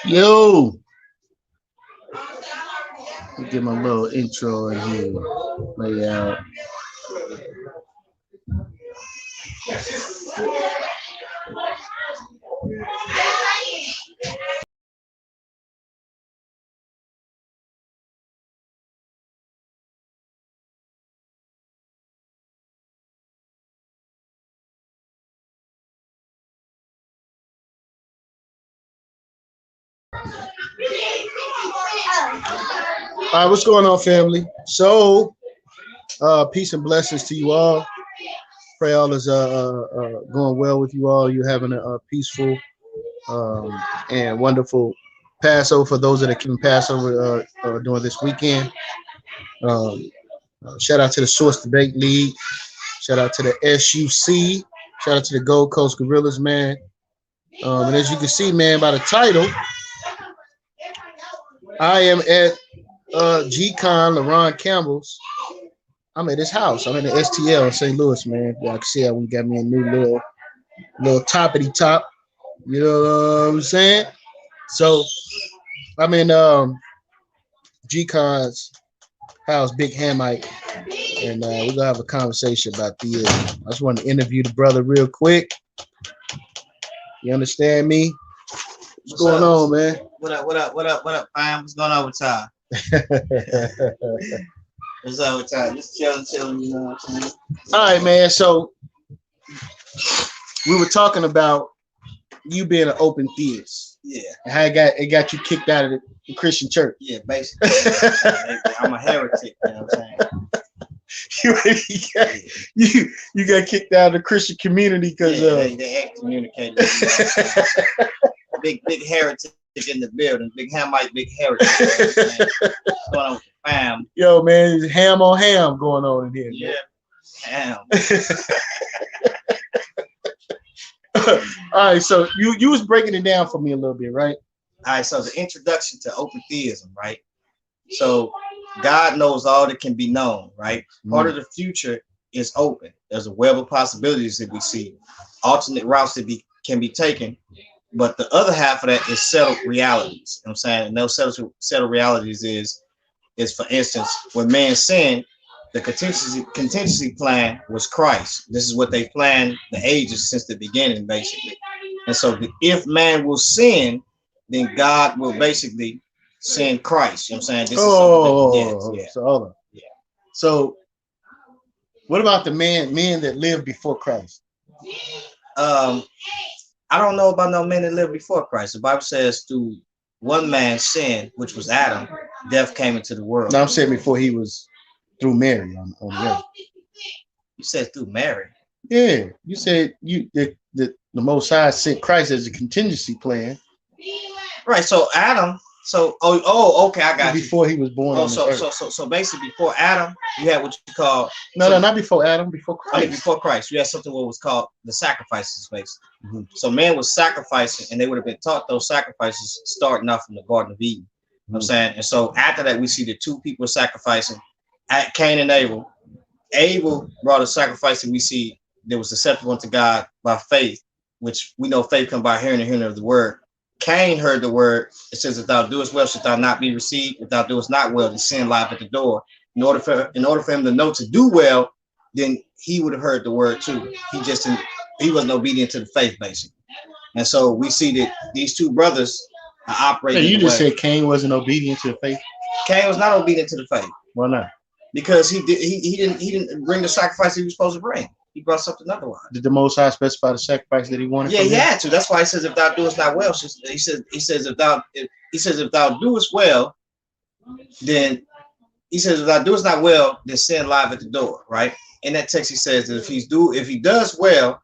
Yo, let me get my little intro in here. Lay out. All right, what's going on, family? So, peace and blessings to you all. Pray all is going well with you all. You're having a peaceful and wonderful Passover for those that can Passover during this weekend. Shout out to the Source Debate League. Shout out to the SUC. Shout out to the Gold Coast Gorillas, man. And as you can see, man, by the title, I am at G-Con, LaRon Campbell's. I'm at his house. I'm in the STL in St. Louis, man. Y'all can see how we got me a new little toppity top. You know what I'm saying? So I'm in G-Con's house, Big Hamite, and we're gonna have a conversation about the. I just want to interview the brother real quick. You understand me? What's going on, man? What up, fam? What's going on with y'all? What's up with y'all? Just chilling, you know what I'm saying? All right, man. So we were talking about you being an open theist. Yeah. And how it got you kicked out of the Christian church. Yeah, basically. I'm a heretic, you know what I'm saying? you got kicked out of the Christian community because they excommunicated. Big heretic in the building. Big Hamite, big heretic. What's going on with the fam? Yo, man, there's ham on ham going on in here. Yeah. Ham. All right, so you was breaking it down for me a little bit, right? All right, so the introduction to open theism, right? So God knows all that can be known, right? Part of the future is open. There's a web of possibilities that we see, alternate routes that can be taken. But the other half of that is settled realities. You know what I'm saying? And those settled realities is for instance, when man sinned, the contingency plan was Christ. This is what they planned the ages since the beginning, basically. And so if man will sin, then God will basically send Christ. You know what I'm saying? This is so hold on. Yeah. So what about the men that lived before Christ? I don't know about no men that lived before Christ. The Bible says through one man's sin, which was Adam, death came into the world. No, I'm saying before he was through Mary on the earth. You said through Mary. Yeah, you said the Most High sent Christ as a contingency plan. Right. So Adam. So okay, I got before he was born. So basically before Adam, you had what you call no, not before Adam, before Christ. I mean, before Christ, you had something what was called the sacrifices, basically. So man was sacrificing, and they would have been taught those sacrifices starting off from the Garden of Eden. You know what I'm saying? And so after that, we see the two people sacrificing at Cain and Abel. Abel brought a sacrifice that we see that was acceptable unto God by faith, which we know faith comes by hearing and hearing of the word. Cain heard the word. It says, if thou doest well, shalt thou not be received. If thou doest not well, then sin lieth at the door. In order for him to know to do well, then he would have heard the word too. He wasn't obedient to the faith, basically. And so we see that these two brothers are operating. You just said Cain wasn't obedient to the faith. Cain was not obedient to the faith. Why not? Because he didn't bring the sacrifice he was supposed to bring. He brought something otherwise. Did the Most High specify the sacrifice that he wanted? Yeah, he had to. That's why he says, "If thou doest not well," he says, "If thou doest well, then he says, if thou doest not well, then sin lieth at the door." Right? In that text, he says that if he does well,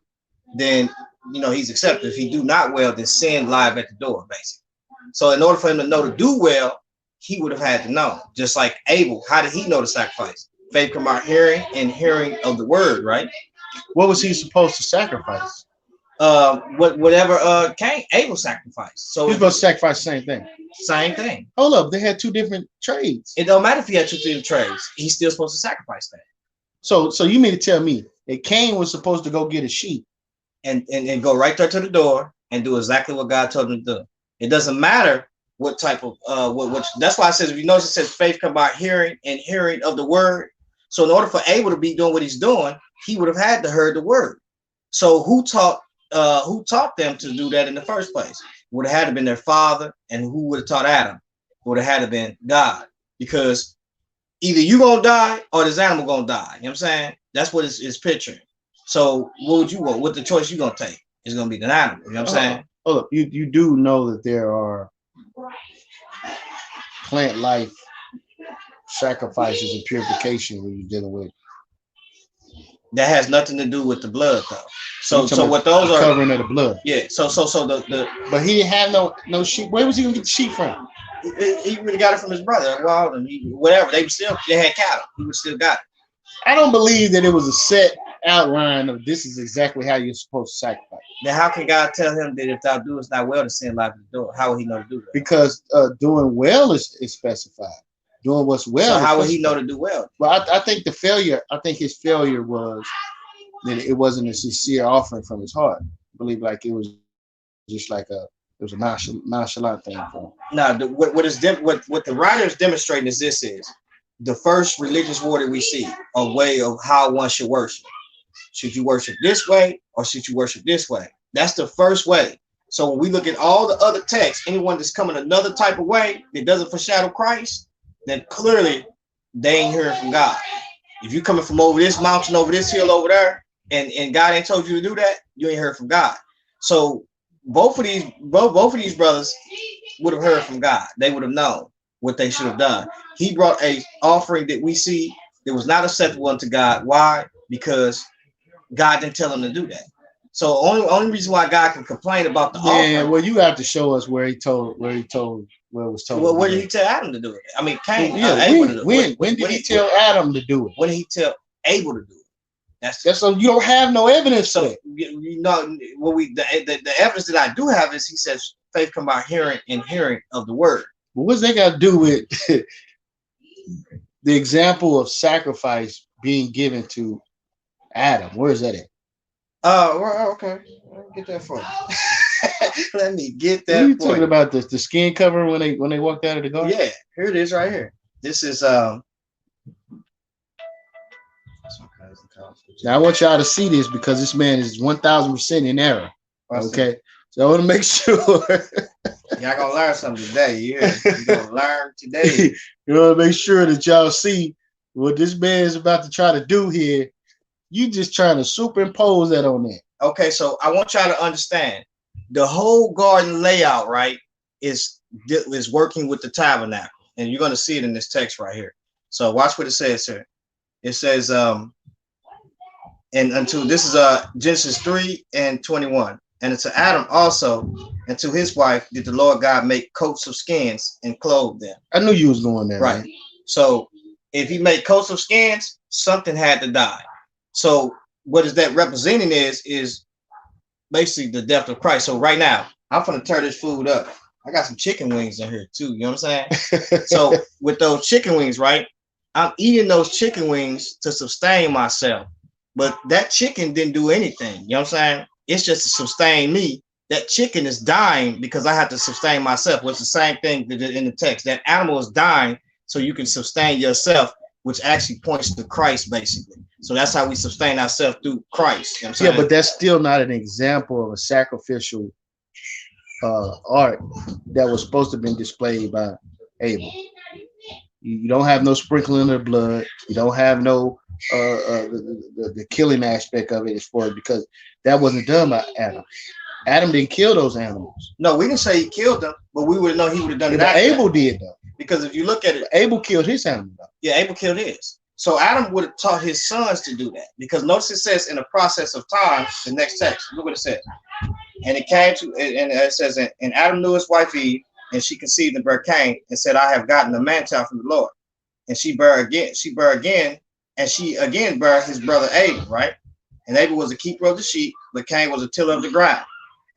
then he's accepted. If he do not well, then sin lieth at the door, basically. So in order for him to know to do well, he would have had to know. Just like Abel, how did he know the sacrifice? Faith come by hearing, and hearing of the word, right? What was he supposed to sacrifice? Whatever Abel sacrificed. So he's supposed to sacrifice the same thing. Same thing. Hold up, they had two different trades. It don't matter if he had two different trades. He's still supposed to sacrifice that. So you mean to tell me that Cain was supposed to go get a sheep and go right there to the door and do exactly what God told him to do. It doesn't matter what type of what that's why it says, if you notice, it says faith come by hearing and hearing of the word. So in order for Abel to be doing what he's doing, he would have had to heard the word. So who taught them to do that in the first place? It would have had to been their father, and who would have taught Adam? It would have had to been God, because either you gonna die or this animal gonna die. You know what I'm saying? That's what it's picturing. So what would you want? What the choice you gonna take? It's gonna be the animal. You know what I'm saying? Oh, you do know that there are plant life sacrifices and purification when you're dealing with. That has nothing to do with the blood, though. So what those are, covering of the blood. Yeah. So the but he didn't have no sheep. Where was he gonna get the sheep from? He really got it from his brother. Well, whatever. They had cattle. He would still got it. I don't believe that it was a set outline of this is exactly how you're supposed to sacrifice. Then how can God tell him that if thou doest not well to send life to the door? How would he know to do that? Because doing well is specified. Doing what's well. So how would he know to do well? Well, I think the failure. I think his failure was that it wasn't a sincere offering from his heart. I believe like it was just like it was a nonchalant thing for him. Now, what the writer is demonstrating is this is the first religious war that we see, a way of how one should worship. Should you worship this way or should you worship this way? That's the first way. So when we look at all the other texts, anyone that's coming another type of way that doesn't foreshadow Christ, then clearly they ain't hearing from God. If you're coming from over this mountain, over this hill over there, and God ain't told you to do that, you ain't heard from God. So both of these brothers would have heard from God. They would have known what they should have done. He brought a offering that we see that was not acceptable unto God. Why? Because God didn't tell him to do that. So only reason why God can complain about the offering. Yeah, well, you have to show us where it was told. Well, where did he tell Adam to do it? I mean, Cain. When did he tell Adam to do it? When did he tell Abel to do it? That's so you don't have no evidence. So you know, the evidence that I do have is he says faith come by hearing and hearing of the word. But what's that got to do with the example of sacrifice being given to Adam? Where is that at? Okay. Let me get that for you. Let me get that. What are you talking about? The skin cover when they walked out of the garden? Yeah, here it is right here. This is Now I want y'all to see this because this man is 1,000% in error. Okay, so I want to make sure. Y'all gonna learn something today. Yeah, you're gonna learn today. You want to make sure that y'all see what this man is about to try to do here. You just trying to superimpose that on there. Okay, so I want y'all to understand the whole garden layout, right, is working with the tabernacle, and you're gonna see it in this text right here. So watch what it says here. It says, and unto this is Genesis 3:21. And to Adam also, and to his wife, did the Lord God make coats of skins and clothe them. I knew you was going there. Right. Man. So if he made coats of skins, something had to die. So what is that representing is basically the death of Christ. So right now, I'm gonna tear this food up. I got some chicken wings in here too. You know what I'm saying? So with those chicken wings, right? I'm eating those chicken wings to sustain myself. But that chicken didn't do anything. You know what I'm saying? It's just to sustain me. That chicken is dying because I have to sustain myself. It's the same thing in the text. That animal is dying so you can sustain yourself, which actually points to Christ, basically. So that's how we sustain ourselves through Christ. You know what I'm saying? Yeah, but that's still not an example of a sacrificial art that was supposed to have been displayed by Abel. You don't have no sprinkling of blood. You don't have no the killing aspect of it as far as because that wasn't done by Adam. Adam didn't kill those animals. No, we didn't say he killed them, but we would know he would have done that. Abel did though. Because if you look at it, Abel killed his animal. Yeah, Abel killed his. So Adam would have taught his sons to do that. Because notice it says in the process of time, the next text, look what it says. And it came to, and it says, and Adam knew his wife Eve, and she conceived and bare Cain, and said, I have gotten a man child from the Lord. And she bare again, and she again bare his brother Abel, right? And Abel was a keeper of the sheep, but Cain was a tiller of the ground.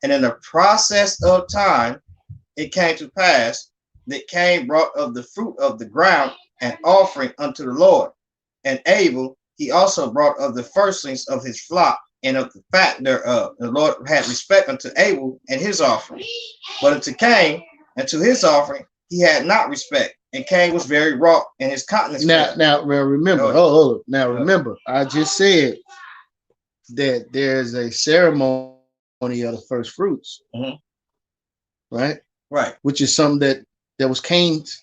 And in the process of time, it came to pass that Cain brought of the fruit of the ground an offering unto the Lord. And Abel, he also brought of the firstlings of his flock And of the fact the Lord had respect unto Abel and his offering, but unto Cain and to his offering he had not respect. And Cain was very wroth, and his countenance. Now remember, hold up. Now remember, I just said that there's a ceremony of the first fruits, right? Right. Which is something that was Cain's.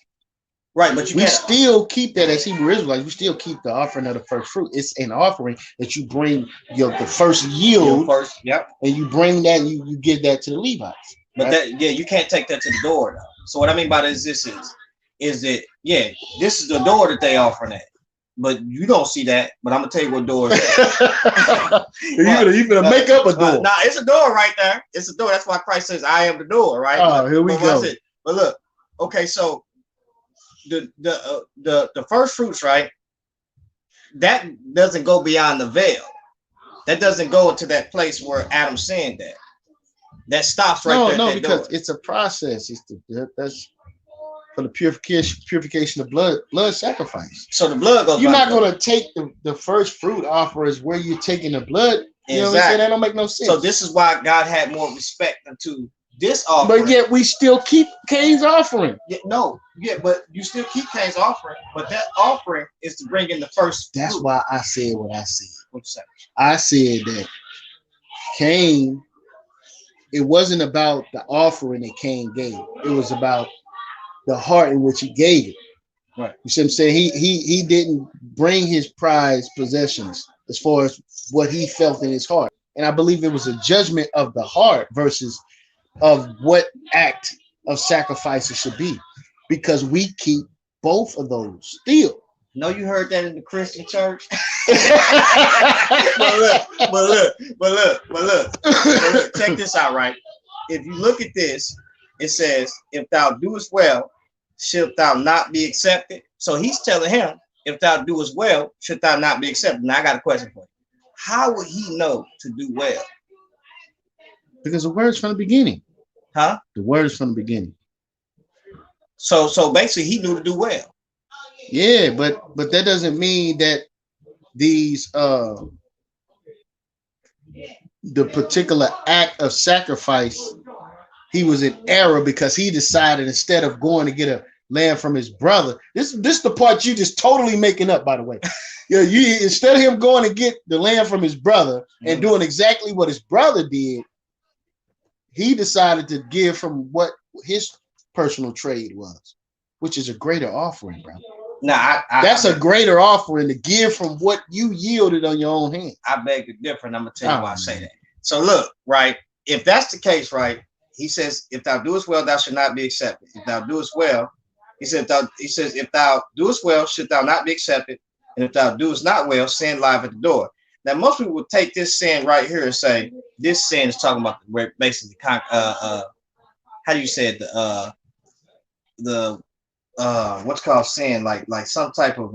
Right, but we still keep that as Hebrew Israelites. We still keep the offering of the first fruit. It's an offering that you bring the first yield, and you bring that, you give that to the Levites. But right? You can't take that to the door though. So what I mean by this is that this is the door that they offering at. But you don't see that. But I'm gonna tell you what door is that. you gonna make up a door. Nah, it's a door right there. It's a door. That's why Christ says, "I am the door." Right. Oh, here we go. But look, okay, so the first fruits, right? That doesn't go beyond the veil. That doesn't go into that place where Adam sinned at. That stops right there. No, because it's a process. That's for the purification of blood sacrifice. So the blood goes. You're not going to take the first fruit offers where you're taking the blood. You know what I'm saying? That don't make no sense. So this is why God had more respect to this offering. But yet we still keep Cain's offering. But you still keep Cain's offering. But that offering is to bring in the first. That's why I said what I said. What you say? I said that Cain, it wasn't about the offering that Cain gave. It was about the heart in which he gave it. Right. You see what I'm saying? He didn't bring his prized possessions as far as what he felt in his heart. And I believe it was a judgment of the heart versus of what act of sacrifices should be. Because we keep both of those still. No, you heard that in the Christian church. but look. Check this out, right? If you look at this, it says, "If thou doest well, shalt thou not be accepted?" So he's telling him, "If thou doest well, should thou not be accepted?" Now I got a question for you. How would he know to do well? Because the word's from the beginning. Huh? The word's from the beginning. So basically, he knew to do well. Yeah, but that doesn't mean that these the particular act of sacrifice, he was in error because he decided instead of going to get a lamb from his brother. This the part you just totally making up, by the way. You instead of him going to get the lamb from his brother and doing exactly what his brother did, he decided to give from what his personal trade was, which is a greater offering, bro. Now, that's a greater offering to give from what you yielded on your own hand. I beg to differ, and I'm gonna tell you why I say that. So look, right? If that's the case, right? He says, "If thou doest well, thou shalt not be accepted. If thou doest well," he says, "If thou doest well, should thou not be accepted, and if thou doest not well, sin lieth at the door." Now, most people will take this sin right here and say this sin is talking about basically how do you say it? The what's called sin, like some type of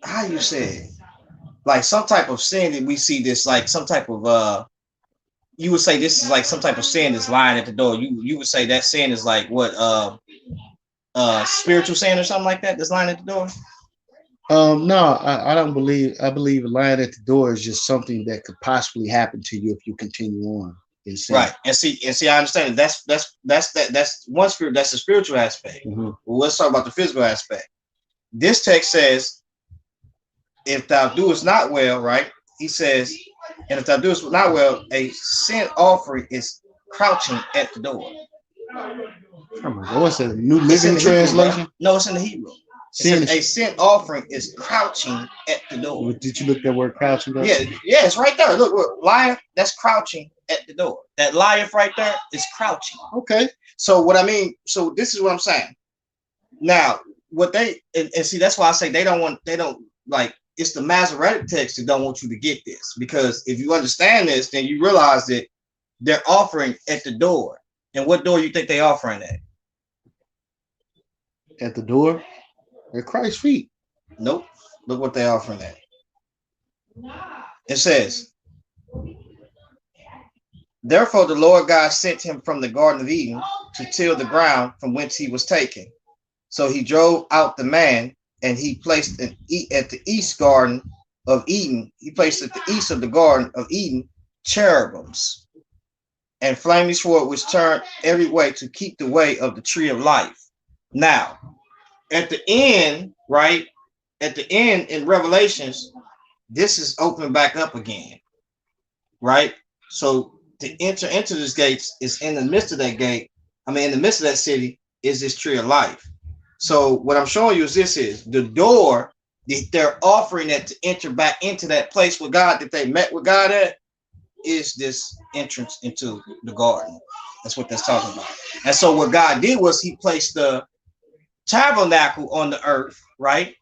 how you say it, like some type of sin that we see this like some type of you would say this is like some type of sin that's lying at the door. You would say that sin is like what spiritual sin or something like that that's lying at the door. No, I don't believe. I believe lying at the door is just something that could possibly happen to you if you continue on. Right, and see, I understand that's one spirit. That's the spiritual aspect. Well, let's talk about the physical aspect. This text says, "If thou doest not well," right? He says, "And if thou doest not well, a sin offering is crouching at the door." Oh my God, what's that? New Living Translation? Hebrew, no, it's in the Hebrew. A sin offering is crouching at the door. Did you look that word crouching up? Yeah, it's right there. Look, lion, that's crouching at the door. That lion right there is crouching. Okay. So what I mean, so this is what I'm saying. Now, what they and see, that's why I say they don't like it's the Masoretic text that don't want you to get this, because if you understand this, then you realize that they're offering at the door. And what door you think they offering at? At the door? At Christ's feet. Nope. Look what they offering at. It says, "Therefore the Lord God sent him from the Garden of Eden to till the ground from whence he was taken. So he drove out the man, and he placed at the east garden of Eden, he placed at the east of the Garden of Eden cherubims and flaming sword which turned every way to keep the way of the tree of life. Now, at the end, right? At the end in Revelations, this is opened back up again, right? So to enter into this gates is in the midst of that gate. I mean, in the midst of that city is this tree of life. So what I'm showing you is this is the door that they're offering that to enter back into that place with God that they met with God at is this entrance into the garden. That's what that's talking about. And so what God did was he placed the tabernacle on the earth, right?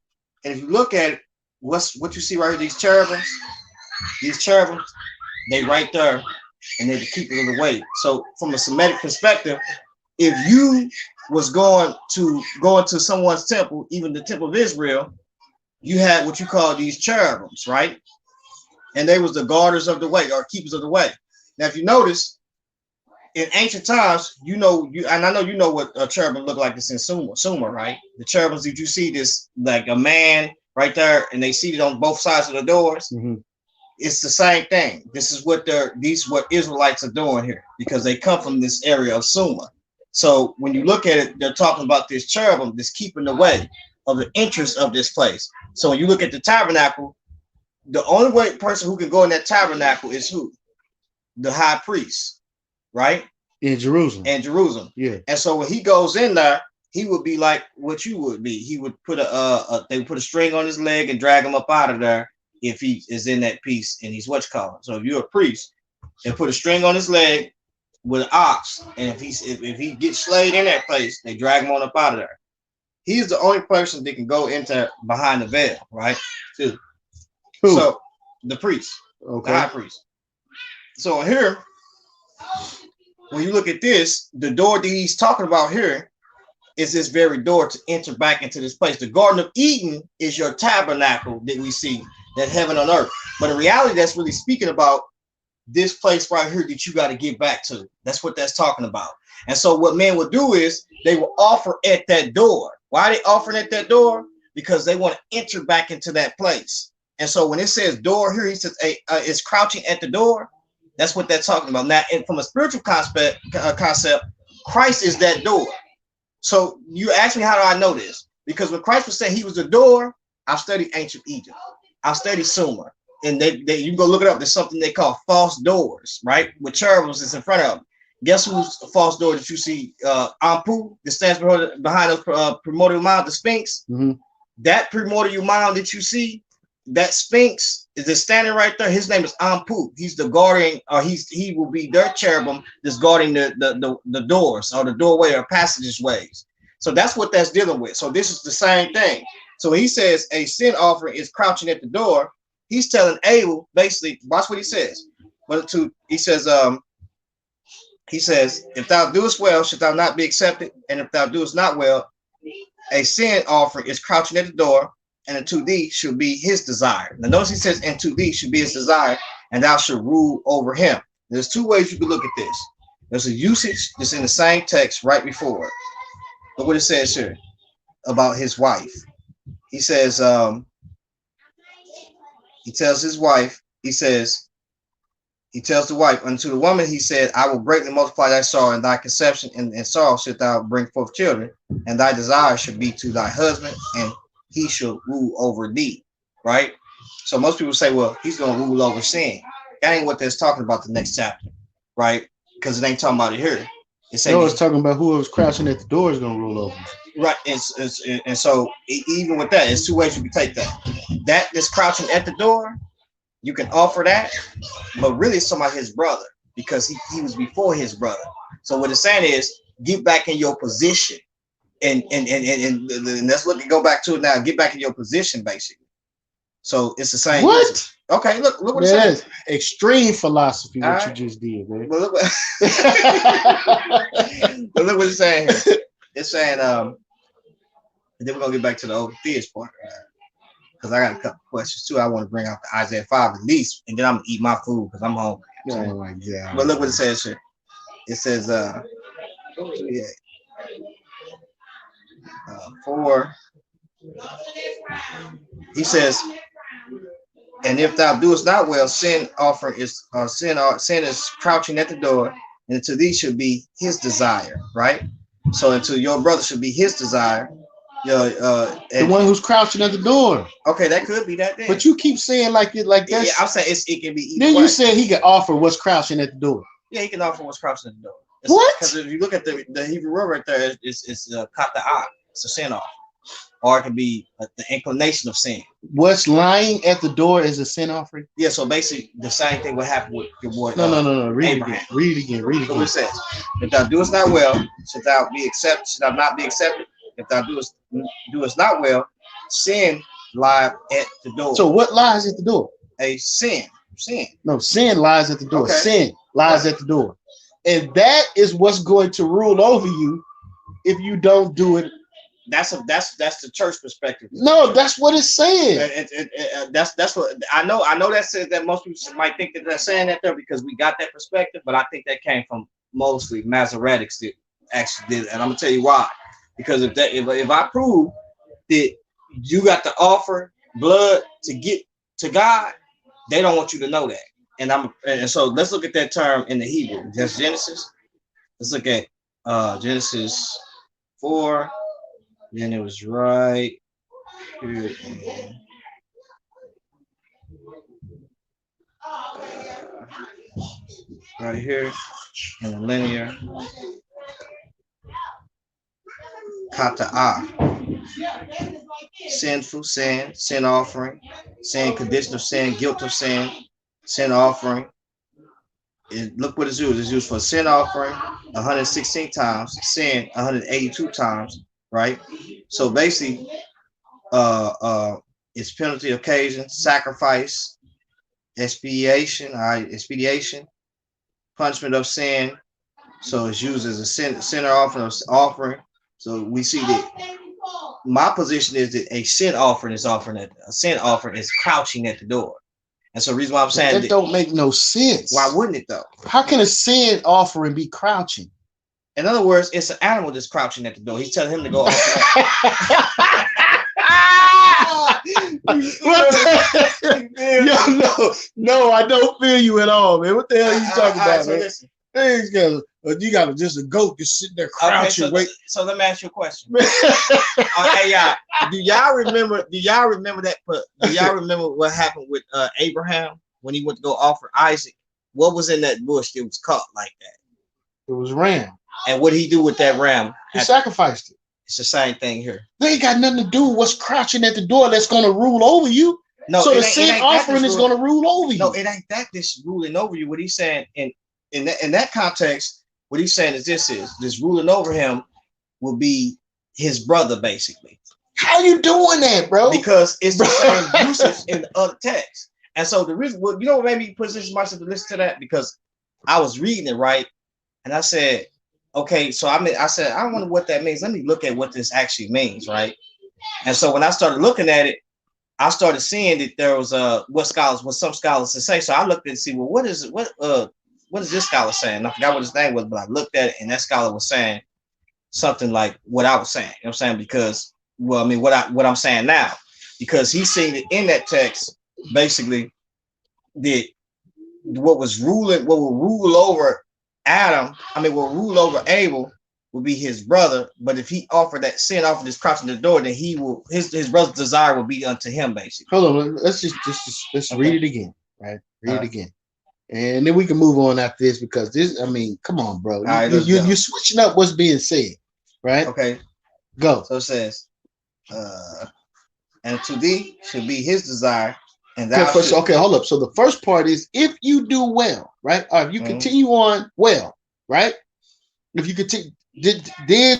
And if you look at it, what you see right here, these cherubims, they right there, and they're the keeper of the way. So from a Semitic perspective, if you was going to someone's temple, even the temple of Israel, you had what you call these cherubims, right? And they was the guarders of the way or keepers of the way. Now, if you notice, in ancient times, and I know you know what a cherubim look like. This in Sumer, right? The cherubims that you see, this like a man right there, and they seated on both sides of the doors. Mm-hmm. It's the same thing. This is what what Israelites are doing here because they come from this area of Sumer. So when you look at it, they're talking about this cherubim, this keeping the way of the entrance of this place. So when you look at the tabernacle, the only person who can go in that tabernacle is who? The high priest, right? In Jerusalem. Yeah. And so when he goes in there, he would be like what you would be. He would put they would put a string on his leg and drag him up out of there if he is in that piece and he's what you call it. So if you're a priest, they put a string on his leg with an ox, and if he gets slayed in that place, they drag him on up out of there. He's the only person that can go into behind the veil, right? Too. Who? So the priest, okay. The high priest. So here, when you look at this, the door that he's talking about here is this very door to enter back into this place. The Garden of Eden is your tabernacle that we see, that heaven on earth. But in reality, that's really speaking about this place right here that you got to get back to. That's what that's talking about. And so what men will do is they will offer at that door. Why are they offering at that door? Because they want to enter back into that place. And so when it says door here, he says it's crouching at the door. That's what they're talking about. Now, and from a spiritual concept, Christ is that door. So you ask me, how do I know this? Because when Christ was saying he was the door, I've studied ancient Egypt. I've studied Sumer. And you can go look it up. There's something they call false doors, right? With cherubims is in front of them. Guess whose false door that you see? Ampu, that stands behind those primordial mound, the Sphinx. Mm-hmm. That primordial mound that you see, that Sphinx is standing right there. His name is Ampu. He's the guardian, or he will be their cherubim that's guarding the doors or the doorway or passageways. So that's what that's dealing with. So this is the same thing. So he says a sin offering is crouching at the door. He's telling Abel, basically, watch what he says. He says, if thou doest well, shalt thou not be accepted? And if thou doest not well, a sin offering is crouching at the door, and unto thee should be his desire. Now notice he says, and to thee should be his desire, and thou shalt rule over him. There's two ways you can look at this. There's a usage that's in the same text right before it. Look what it says here about his wife. He says, he tells his wife, he tells the wife, unto the woman, he said, I will greatly multiply thy sorrow, and thy conception and sorrow shalt thou bring forth children, and thy desire should be to thy husband, and he shall rule over thee. Right? So most people say, well, he's going to rule over sin. That ain't what that's talking about the next chapter, right? Because it ain't talking about it here. It's talking about whoever's crouching at the door is going to rule over. Right. And so even with that, it's two ways you can take that. That is crouching at the door. You can offer that, but really it's talking about his brother, because he was before his brother. So what it's saying is get back in your position. And that's what we go back to it now. Get back in your position, basically. So it's the same. What? Message. Okay, look what it says. Extreme philosophy, what you just did, man. But look what it's saying here. It's saying, and then we're gonna get back to the old theist part, because I got a couple questions too. I want to bring out the Isaiah 5 at least, and then I'm gonna eat my food because I'm hungry. Oh my God. But look what it says here. It says, 4. He says, And if thou doest not well, sin offer is sin is crouching at the door, and to thee should be his desire, right? So unto your brother should be his desire. The one who's crouching at the door. Okay, that could be that then. But you keep saying like that. Yeah, I'm saying it can be either then way. You said he can offer what's crouching at the door. Yeah, he can offer what's crouching at the door. What? Because if you look at the Hebrew word right there, it's kata'ah. It's a sin offer. Or it could be the inclination of sin. What's lying at the door is a sin offering? Yeah, so basically the same thing would happen with your boy. No. Read Abraham. It again. Look what it says. If thou doest not well, should thou not be accepted? If thou doest not well, sin lies at the door. So what lies at the door? A sin. No, sin lies at the door. Okay. Sin lies at the door. And that is what's going to rule over you if you don't do it. That's the church perspective. No, that's what it's saying. That's what I know. I know that says that most people might think that they're saying that there because we got that perspective, but I think that came from mostly Masoretics that actually did it. And I'm gonna tell you why. Because if I prove that you got to offer blood to get to God, they don't want you to know that. And so let's look at that term in the Hebrew. That's Genesis. Let's look at Genesis 4. Then it was right here. Right here in the linear. Kata'ah. Sinful sin, sin offering, sin, condition of sin, guilt of sin, sin offering. Look what it's used. It's used for sin offering 116 times, sin 182 times, right? So basically, it's penalty, occasion, sacrifice, expiation, punishment of sin. So it's used as a sinner offering. So we see that my position is that a sin offering is crouching at the door. And so the reason why I'm saying that don't make no sense. Why wouldn't it though? How can a sin offering be crouching? In other words, it's an animal that's crouching at the door. He's telling him to go off. No, I don't feel you at all, man. What the hell are you talking about, so man? Listen. You got just a goat just sitting there crouching. Okay, so let me ask you a question. Hey, y'all, do y'all remember that? Do y'all remember what happened with Abraham when he went to go offer Isaac? What was in that bush that was caught like that? It was ram. And what did he do with that ram? He sacrificed it. It's the same thing here. They ain't got nothing to do with what's crouching at the door that's going to rule over you. No, so the sin offering is going to rule over you. No, it ain't that this ruling over you. What he's saying in that context, what he's saying is this ruling over him will be his brother, basically. How you doing that, bro? Because it's the same usage in the other text. And so the reason, what made me position myself to listen to that, because I was reading it, right? And I said, okay, so I said, I wonder what that means. Let me look at what this actually means, right? And so when I started looking at it, I started seeing that there was what some scholars to say. So I looked and see, well, what is this scholar saying? I forgot what his name was, but I looked at it and that scholar was saying something like what I was saying. You know what I'm saying? Because, well, I mean, what I'm saying now, because he's saying that in that text, basically, that what will rule over will rule over Abel will be his brother. But if he offered this crouching the door, then his brother's desire will be unto him, basically. Hold on, let's just read it again, right? Read it again. And then we can move on after this, because this, I mean, come on, bro. You're switching up what's being said, right? Okay. Go. So it says, and to thee should be his desire. And thou okay, hold up. So the first part is if you do well, right? Or if you continue on well, right? If you continue, then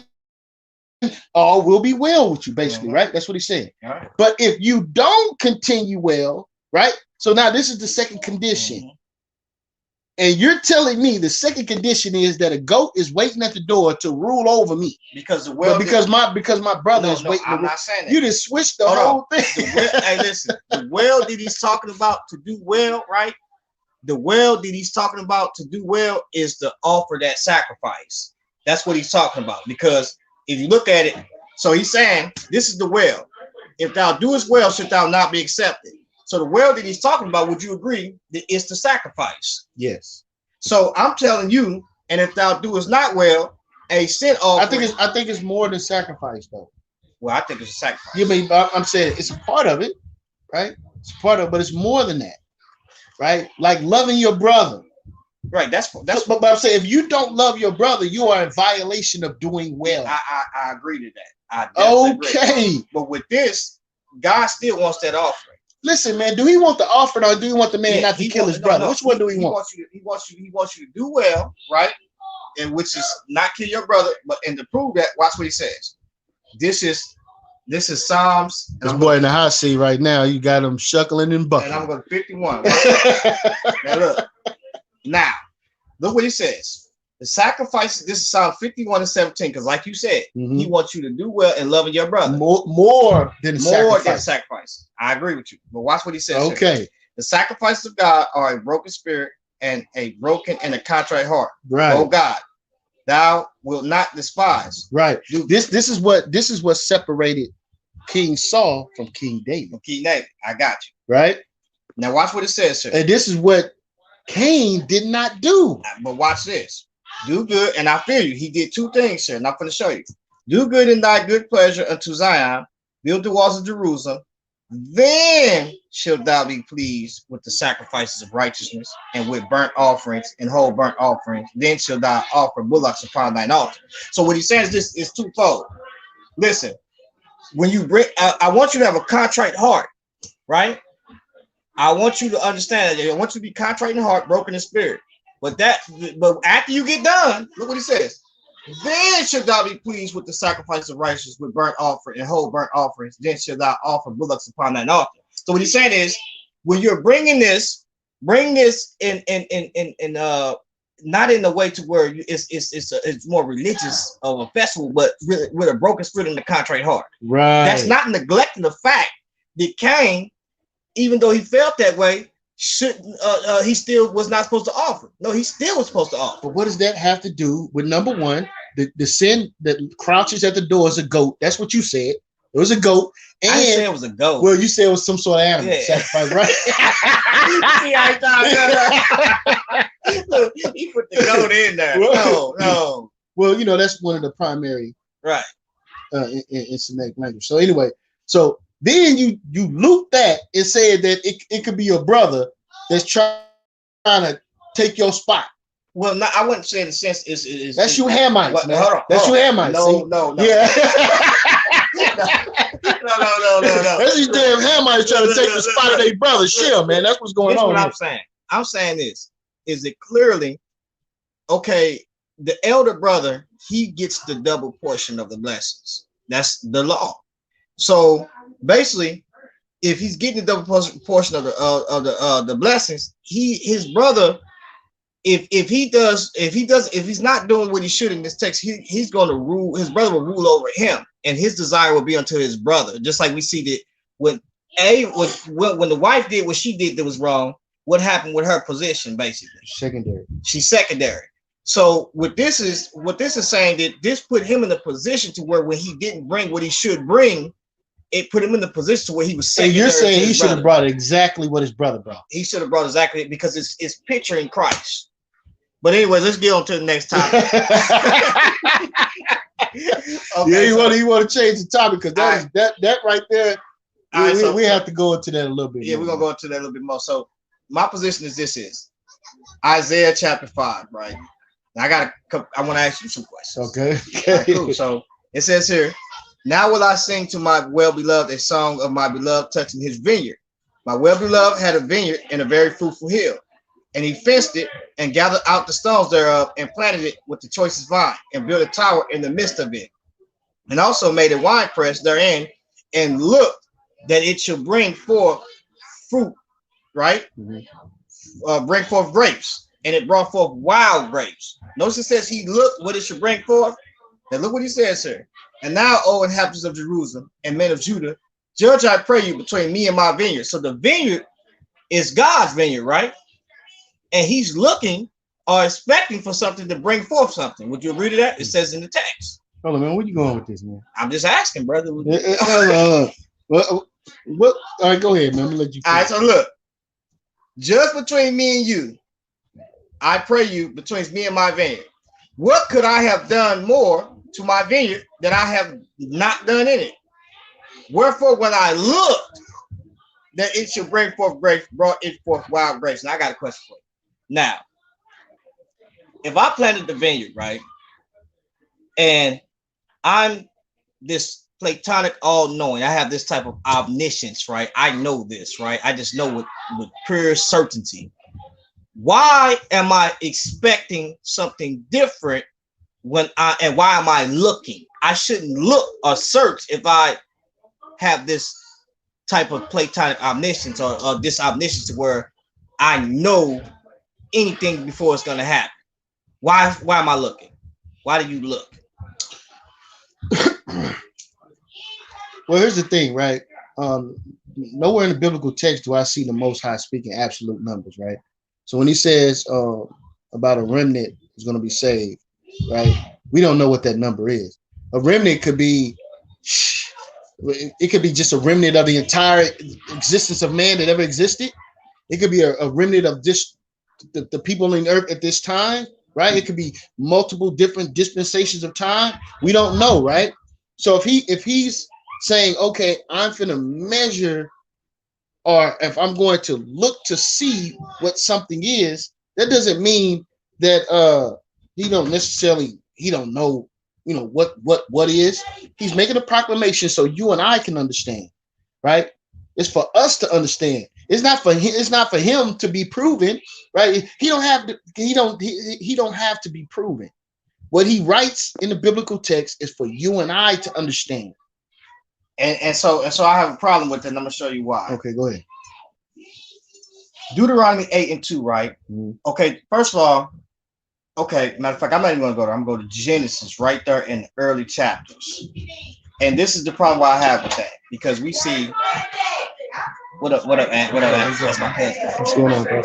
all will be well with you, basically, right? That's what he's saying. Right. But if you don't continue well, right? So now this is the second condition. And you're telling me the second condition is that a goat is waiting at the door to rule over me because my brother is waiting. I'm not saying that. You just switched the whole thing. Hey, listen, the well that he's talking about to do well, right? The well that he's talking about to do well is to offer that sacrifice. That's what he's talking about. Because if you look at it, so he's saying this is the well. If thou doest well, should thou not be accepted. So the well that he's talking about, would you agree that it's the sacrifice? Yes. So I'm telling you, and if thou doest not well, a sin offering. I think it's more than sacrifice, though. Well, I think it's a sacrifice. You mean I'm saying it's a part of it, right? It's a part of it, but it's more than that, right? Like loving your brother. Right. That's. But I'm saying if you don't love your brother, you are in violation of doing well. I agree to that. I okay. agree. But with this, God still wants that offering. Listen, man, do he want the offering or do he want the man not to kill his brother? Which one do he want? He wants you to do well, right? And which is not kill your brother, but and to prove that, watch what he says. This is Psalms. This boy in the hot seat right now. You got him shuckling and buckling. And I'm going to 51. Now, look what he says. The sacrifice. This is Psalm 51 and 17. Because, like you said, he wants you to do well and loving your brother more than sacrifice. I agree with you. But watch what he says. Okay. Here. The sacrifices of God are a broken spirit and a broken and a contrite heart. Right. Oh God, thou wilt not despise. Right. This is what separated King Saul from King David. I got you. Right. Now watch what it says, sir. And this is what Cain did not do. But watch this. Do good, and I feel you. He did two things, sir, and I'm going to show you. Do good in thy good pleasure unto Zion. Build the walls of Jerusalem. Then shalt thou be pleased with the sacrifices of righteousness and with burnt offerings and whole burnt offerings. Then shalt thou offer bullocks upon thine altar. So what he's saying is this is twofold. Listen, when you bring, I want you to have a contrite heart, right? I want you to understand that. I want you to be contrite in heart, broken in spirit. But after you get done, look what he says. Then shalt thou be pleased with the sacrifice of righteousness, with burnt offering and whole burnt offerings. Then shalt thou offer bullocks upon thine altar. So what he's saying is, when you're bring this in not in a way to where it's more religious of a festival, but really with a broken spirit and a contrite heart. Right. That's not neglecting the fact that Cain, even though he felt that way, he still was not supposed to offer. No, he still was supposed to offer. But what does that have to do with number one? The sin that crouches at the door is a goat. That's what you said. It was a goat. And I didn't say it was a goat. Well, you said it was some sort of animal sacrifice, right? Look, he put the goat in there. No. Well, that's one of the primary right in Semitic language. So anyway, then you loop that and said that it could be your brother that's trying to take your spot. Well, no, I wouldn't say in the sense is that's you Hamites, man. Hold on. That's you Hamites. No. Yeah. No. That's these damn Hamites trying to take the spot of their brother. Sure, man. That's what's going on. What I'm saying. I'm saying this. Is it clearly okay? The elder brother, he gets the double portion of the blessings. That's the law. So basically, if he's getting the double portion of the blessings, his brother. If he's not doing what he should in this text, he's going to rule. His brother will rule over him, and his desire will be unto his brother. Just like we see that when the wife did what she did that was wrong, what happened with her position? Basically, She's secondary. So what this is saying that this put him in a position to where when he didn't bring what he should bring, it put him in the position to where he was secondary. So you're saying he should have brought exactly what his brother brought. He should have brought exactly because it's picturing Christ. But anyway, let's get on to the next topic. Okay, you want to change the topic because that right there. We have to go into that a little bit. Yeah, we're gonna go into that a little bit more. So my position is Isaiah chapter 5, right? Now I want to ask you some questions. Okay. Right, cool. So it says here, now will I sing to my well-beloved a song of my beloved touching his vineyard. My well-beloved had a vineyard in a very fruitful hill. And he fenced it and gathered out the stones thereof and planted it with the choicest vine and built a tower in the midst of it. And also made a wine press therein and looked that it should bring forth fruit, right? Bring forth grapes. And it brought forth wild grapes. Notice it says he looked what it should bring forth. And look what he says here. And now, O inhabitants of Jerusalem and men of Judah, judge, I pray you, between me and my vineyard. So the vineyard is God's vineyard, right? And he's looking or expecting for something to bring forth something. Would you agree to that? It says in the text. Hold on, man. Where you going with this, man? I'm just asking, brother. Well, What? All right, go ahead, man. I'm gonna let you. All right, so look, just between me and you, I pray you between me and my vineyard. What could I have done more to my vineyard that I have not done in it? Wherefore, when I looked that it should bring forth grace, brought it forth wild grapes. And I got a question for you. Now, if I planted the vineyard, right, and I'm this platonic all-knowing, I have this type of omniscience, right? I know this, right? I just know with pure certainty. Why am I expecting something different why am I looking? I shouldn't look or search if I have this type of platonic omniscience or this omniscience where I know anything before it's gonna happen. Why am I looking? Why do you look? Well, here's the thing, right? Nowhere in the biblical text do I see the Most High speaking absolute numbers, right? So when he says about a remnant is going to be saved, right? We don't know what that number is. A remnant could be, it could be just a remnant of the entire existence of man that ever existed. It could be a remnant of just the people in earth at this time, right? It could be multiple different dispensations of time. We don't know, right? So if he's saying, okay, I'm finna measure, or if I'm going to look to see what something is, that doesn't mean that he don't know, what is. He's making a proclamation so you and I can understand, right? It's for us to understand. It's not for him. It's not for him to be proven, right? He don't have to be proven. What he writes in the biblical text is for you and I to understand. And so I have a problem with it, and I'm gonna show you why. Okay, go ahead. Deuteronomy 8:2, right? Mm-hmm. Okay, first of all, okay, matter of fact, I'm not even gonna go there. I'm gonna go to Genesis right there in the early chapters. And this is the problem why I have with that, because we see what up, Aunt? What up, Aunt? That's my cousin. What's going on, bro?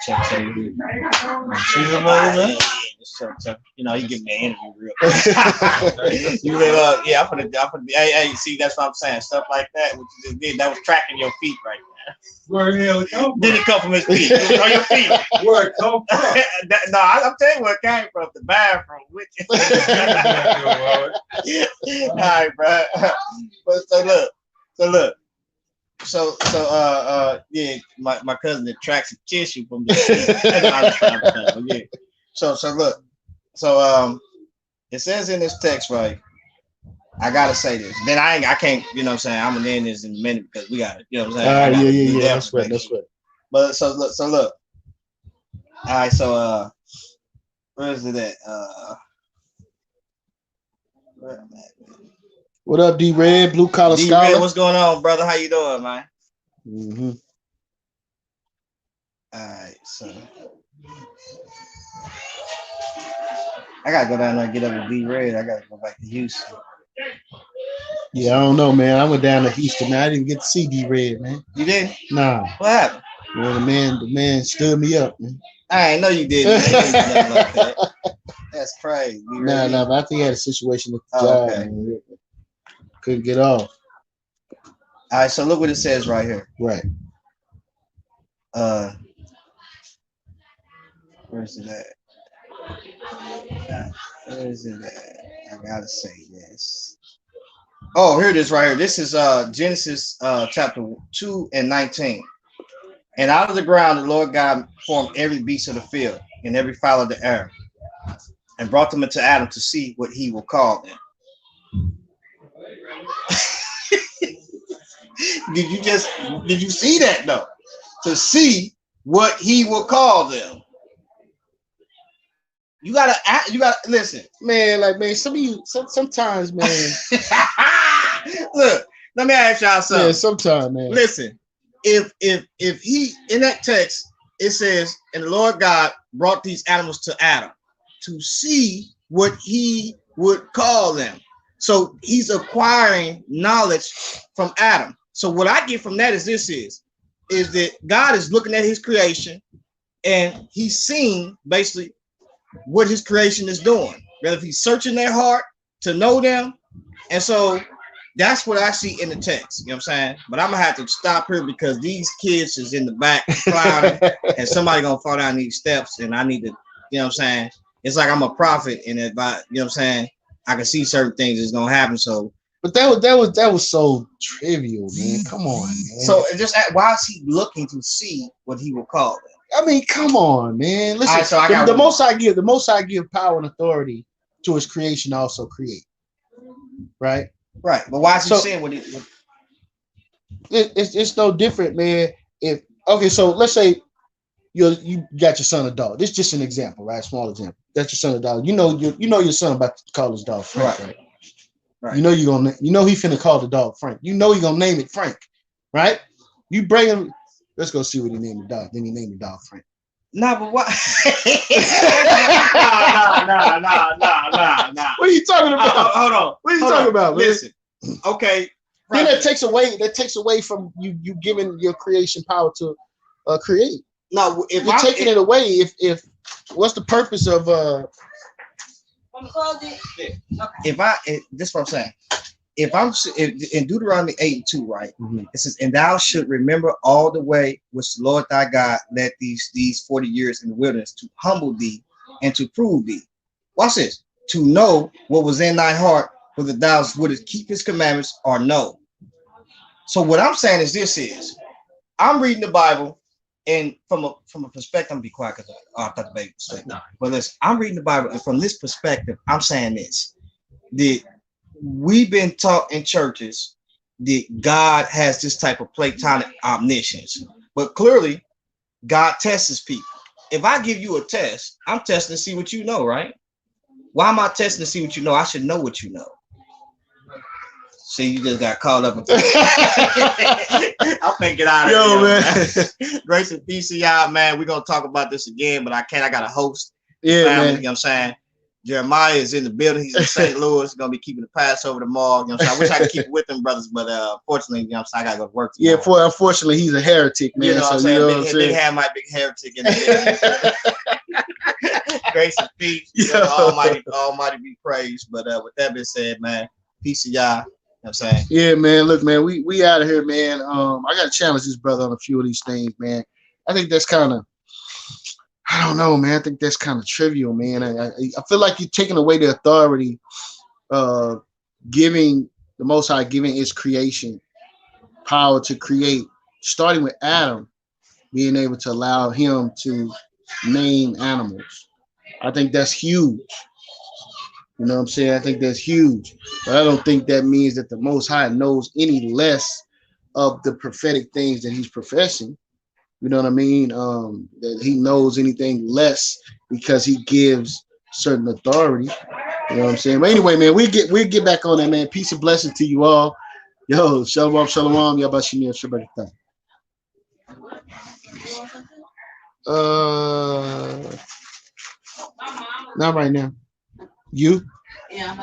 Check. She's a man. So, you give me an interview real quick. You live yeah, I'm gonna hey, see, that's what I'm saying. Stuff like that, what you just did, that was tracking your feet right there. Where the hell it come from? Didn't come from his feet. It was on your feet. Where it come from? No, I'm telling you where it came from. The bathroom. All right, bro. But so look. So yeah, my cousin that tracks tissue from the feet. Yeah. So look. So it says in this text, right? I gotta say this. Then I can't, you know what I'm saying? I'm gonna end this in a minute because we got it, you know what I'm saying? Yeah. That's right. But so look. All right, so where is it at? Where am I at? What up, D-Red, Blue Collar Scholar? D-Red, what's going on, brother? How you doing, man? Mm-hmm. All right, so I gotta go down there and get up with D-Red. I gotta go back to Houston. Yeah, I don't know, man. I went down to Houston, man. I didn't get to see D-Red, man. You did? Nah. What happened? Well, the man stood me up, man. I ain't know you didn't. Like that. That's crazy. Nah, but I think I had a situation with the job. Okay. Man. Couldn't get off. All right, so look what it says right here. Right. Where's it at? Where is it at? I gotta say this. Oh, here it is right here. This is Genesis chapter 2:19. And out of the ground the Lord God formed every beast of the field and every fowl of the air, and brought them into Adam to see what he will call them. Did you see that though? To see what he will call them. You gotta listen, man. Like, man, sometimes, man. Look, let me ask y'all something. Yeah, sometimes, man. Listen, if he in that text it says, and the Lord God brought these animals to Adam to see what he would call them. So he's acquiring knowledge from Adam. So what I get from that is that God is looking at his creation and he's seeing basically what his creation is doing. Whether he's searching their heart to know them. And so That's what I see in the text. You know what I'm saying? But I'm gonna have to stop here because these kids is in the back clowning, and somebody gonna fall down these steps, and I need to. You know what I'm saying? It's like I'm a prophet, and if I, you know what I'm saying, I can see certain things that's gonna happen. So, But that was so trivial, man. Come on, man. so just why is he looking to see what he will call it? I mean, come on, man. Listen, Right, so the most I give power and authority to his creation also create. Right? Right. But why is he saying what he it's no different, man. If okay, so let's say you got your son a dog. This is just an example, right? Small example. That's your son a dog. You know your son about to call his dog Frank, right? Right. You know he finna call the dog Frank. You know he gonna name it Frank, right? You bring him. Let's go see what he named the dog. Then he named the dog Frank. Nah, but what? Nah. What are you talking about? Hold on. What are you talking about, man? Listen. Okay. Then that takes away from you giving your creation power to create. No, if you're taking it away, if what's the purpose of this is what I'm saying. If I'm in Deuteronomy 8:2, right? Mm-hmm. It says, "And thou should remember all the way which the Lord thy God led these 40 years in the wilderness to humble thee and to prove thee." Watch this. To know what was in thy heart, whether thou wouldest keep his commandments or no. So what I'm saying is I'm reading the Bible, and from a perspective, I'm gonna be quiet because I thought the baby was asleep. But listen, I'm reading the Bible, and from this perspective, I'm saying this: that we've been taught in churches that God has this type of platonic omniscience, but clearly God tests his people. If I give you a test, I'm testing to see what you know, right? Why am I testing to see what you know? I should know what you know. See, you just got caught up. I'm thinking out of yo, man. Grace and peace to y'all, man. We're gonna talk about this again, but I can't. I got a host. Yeah, family, man. You know what I'm saying? YirmeYah is in the building. He's in St. Louis. He's gonna be keeping the Passover tomorrow. You know what I'm saying? I wish I could keep it with them brothers, but unfortunately, you know what I'm saying, I gotta go to work tomorrow. Yeah, unfortunately, he's a heretic, man. You know what I'm saying? You know what I'm saying? Big Hamite, big heretic in the building. Grace and peace. Almighty be praised. But with that being said, man, peace to y'all. You know what I'm saying? Yeah, man. Look, man, we out of here, man. I gotta challenge this brother on a few of these things, man. I think that's kind of, I don't know, man. I think that's kind of trivial, man. I feel like you're taking away the authority, giving the Most High, giving His creation power to create, starting with Adam, being able to allow him to name animals. I think that's huge. You know what I'm saying? I think that's huge. But I don't think that means that the Most High knows any less of the prophetic things that he's professing. You know what I mean? That he knows anything less because he gives certain authority. You know what I'm saying? But anyway, man, we'll get back on that, man. Peace and blessings to you all. Yo, shalom, shalom, yabashimi, shabbat. Not right now. You? Yeah.